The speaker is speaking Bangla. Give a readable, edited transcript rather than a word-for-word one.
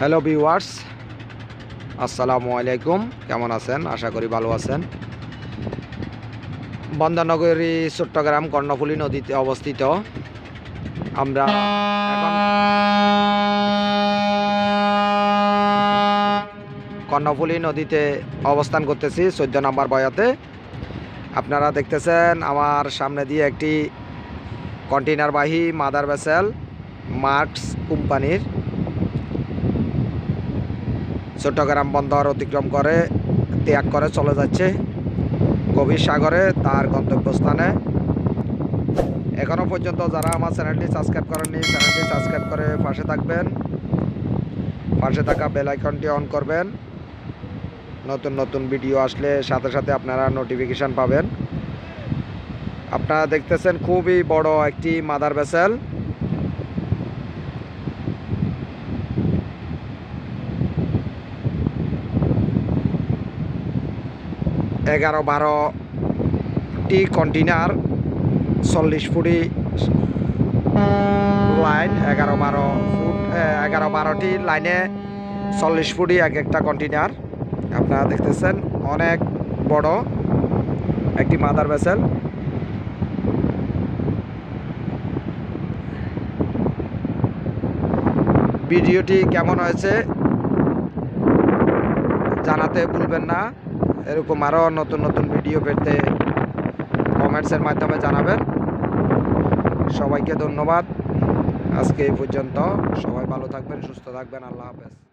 হ্যালো ভিউয়ার্স, আসসালামু আলাইকুম। কেমন আছেন? আশা করি ভালো আছেন। বন্দরনগরী চট্টগ্রাম কর্ণফুলী নদীতে অবস্থিত। আমরা এখন কর্ণফুলী নদীতে অবস্থান করতেছি 14 নম্বর বয়াতে। আপনারা দেখতেছেন আমার সামনে দিয়ে একটি কন্টেইনারবাহী মাদার ভেসেল মার্কস কোম্পানির চট্টগ্রাম বন্দর অতিক্রম করে ত্যাগ করে চলে যাচ্ছে গভীর সাগরে তার গন্তব্যস্থানে। এখনও পর্যন্ত যারা আমার চ্যানেলটি সাবস্ক্রাইব করেননি, চ্যানেলটি সাবস্ক্রাইব করে পাশে থাকবেন, পাশে থাকা বেল আইকনটি অন করবেন। নতুন নতুন ভিডিও আসলে সাথে সাথে আপনারা নোটিফিকেশান পাবেন। আপনারা দেখতেছেন খুবই বড় একটি মাদার ভেসেল। এগারো 12টি কন্টেইনার 40 ফুটি লাইন, 11-12টি লাইনে 40 ফুটি এক একটা কন্টেইনার। আপনারা দেখতেছেন অনেক বড় একটি মাদার ভেসেল। ভিডিওটি কেমন হয়েছে জানাতে ভুলবেন না। এরকম আরও নতুন নতুন ভিডিও পেতে কমেন্টসের মাধ্যমে জানাবেন। সবাইকে ধন্যবাদ। আজকে এই পর্যন্ত। সবাই ভালো থাকবেন, সুস্থ থাকবেন। আল্লাহ হাফেজ।